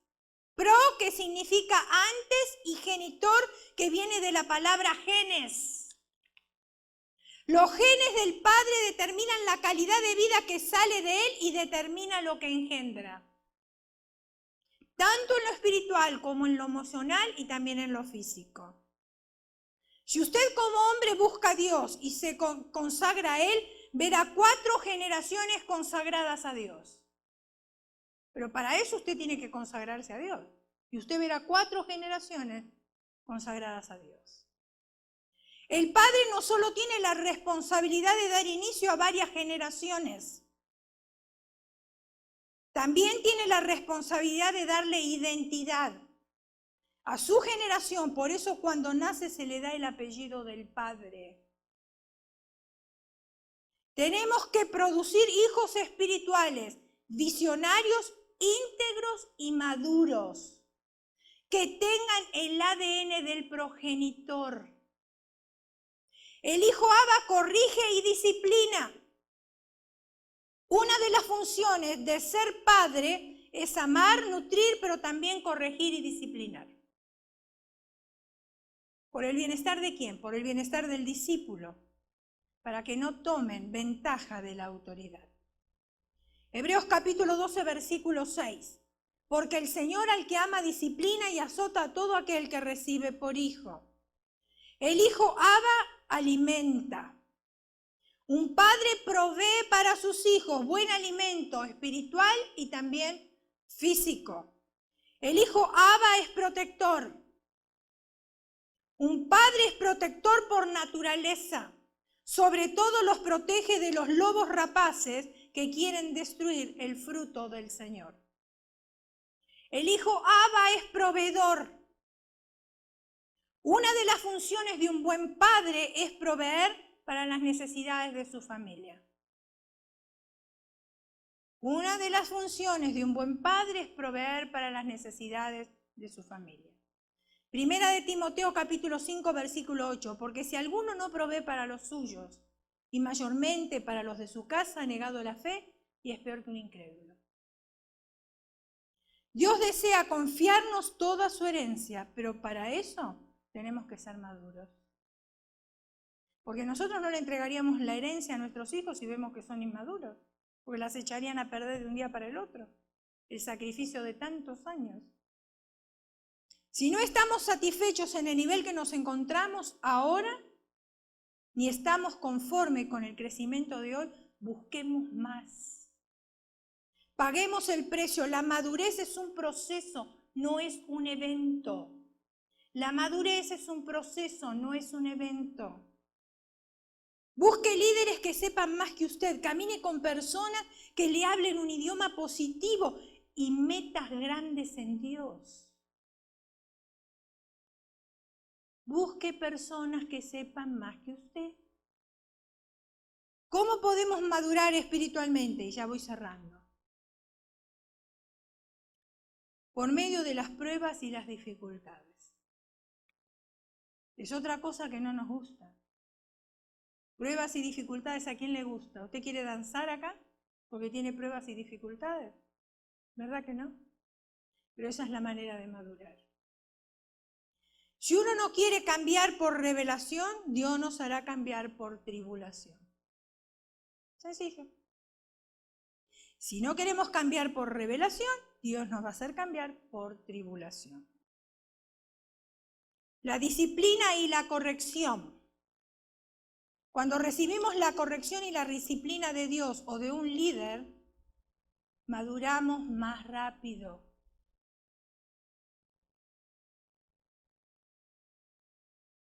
Pro, que significa antes, y genitor, que viene de la palabra genes. Los genes del padre determinan la calidad de vida que sale de él y determina lo que engendra. Tanto en lo espiritual como en lo emocional y también en lo físico. Si usted como hombre busca a Dios y se consagra a Él, verá 4 generaciones consagradas a Dios. Pero para eso usted tiene que consagrarse a Dios. Y usted verá 4 generaciones consagradas a Dios. El padre no solo tiene la responsabilidad de dar inicio a varias generaciones, también tiene la responsabilidad de darle identidad a su generación. Por eso cuando nace se le da el apellido del padre. Tenemos que producir hijos espirituales, visionarios, íntegros y maduros, que tengan el ADN del progenitor. El hijo Abba corrige y disciplina. Una de las funciones de ser padre es amar, nutrir, pero también corregir y disciplinar. ¿Por el bienestar de quién? Por el bienestar del discípulo, para que no tomen ventaja de la autoridad. Hebreos capítulo 12, versículo 6. Porque el Señor al que ama disciplina y azota a todo aquel que recibe por hijo. El hijo Abba alimenta. Un padre provee para sus hijos buen alimento espiritual y también físico. El hijo Abba es protector. Un padre es protector por naturaleza. Sobre todo los protege de los lobos rapaces que quieren destruir el fruto del Señor. El hijo Abba es proveedor. Una de las funciones de un buen padre es proveer para las necesidades de su familia. Una de las funciones de un buen padre es proveer para las necesidades de su familia. Primera de Timoteo capítulo 5 versículo 8, porque si alguno no provee para los suyos y mayormente para los de su casa, ha negado la fe y es peor que un incrédulo. Dios desea confiarnos toda su herencia, pero para eso tenemos que ser maduros. Porque nosotros no le entregaríamos la herencia a nuestros hijos si vemos que son inmaduros, porque las echarían a perder de un día para el otro, el sacrificio de tantos años. Si no estamos satisfechos en el nivel que nos encontramos ahora, ni estamos conformes con el crecimiento de hoy, busquemos más. Paguemos el precio. La madurez es un proceso, no es un evento. La madurez es un proceso, no es un evento. Busque líderes que sepan más que usted. Camine con personas que le hablen un idioma positivo. y metas grandes en Dios. Busque personas que sepan más que usted. ¿Cómo podemos madurar espiritualmente? Y ya voy cerrando. Por medio de las pruebas y las dificultades. Es otra cosa que no nos gusta. Pruebas y dificultades, ¿a quién le gusta? ¿Usted quiere danzar acá porque tiene pruebas y dificultades? ¿Verdad que no? Pero esa es la manera de madurar. Si uno no quiere cambiar por revelación, Dios nos hará cambiar por tribulación. Sencillo. Si no queremos cambiar por revelación, Dios nos va a hacer cambiar por tribulación. La disciplina y la corrección. Cuando recibimos la corrección y la disciplina de Dios o de un líder, maduramos más rápido.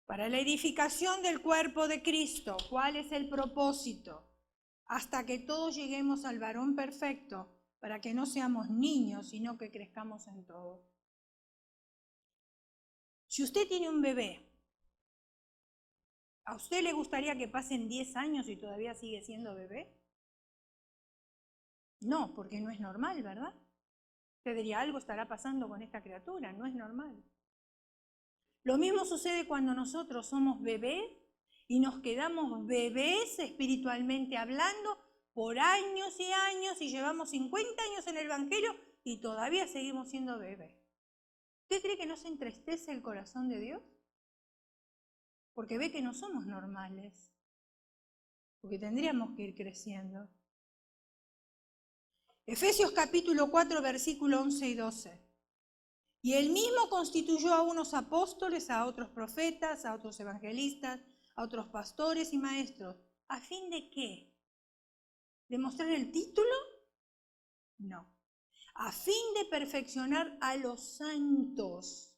Para la edificación del cuerpo de Cristo, ¿cuál es el propósito? Hasta que todos lleguemos al varón perfecto, para que no seamos niños, sino que crezcamos en todo. Si usted tiene un bebé, ¿a usted le gustaría que pasen 10 años y todavía sigue siendo bebé? No, porque no es normal, ¿verdad? Usted diría, algo estará pasando con esta criatura, no es normal. Lo mismo sucede cuando nosotros somos bebés y nos quedamos bebés espiritualmente hablando por años y años y llevamos 50 años en el Evangelio y todavía seguimos siendo bebés. ¿Usted cree que no se entristece el corazón de Dios? Porque ve que no somos normales, porque tendríamos que ir creciendo. Efesios capítulo 4, versículo 11 y 12. Y él mismo constituyó a unos apóstoles, a otros profetas, a otros evangelistas, a otros pastores y maestros. ¿A fin de qué? ¿De mostrar el título? No. A fin de perfeccionar a los santos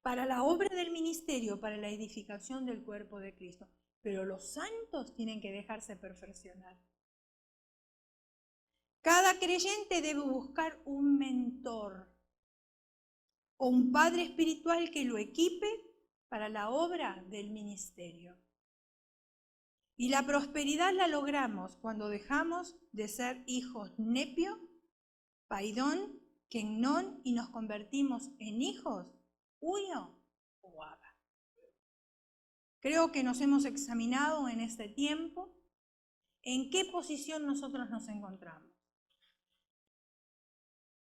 para la obra del ministerio, para la edificación del cuerpo de Cristo. Pero los santos tienen que dejarse perfeccionar. Cada creyente debe buscar un mentor o un padre espiritual que lo equipe para la obra del ministerio. Y la prosperidad la logramos cuando dejamos de ser hijos nepio, paidón, kennon y nos convertimos en hijos uyo o abba. Creo que nos hemos examinado en este tiempo en qué posición nosotros nos encontramos.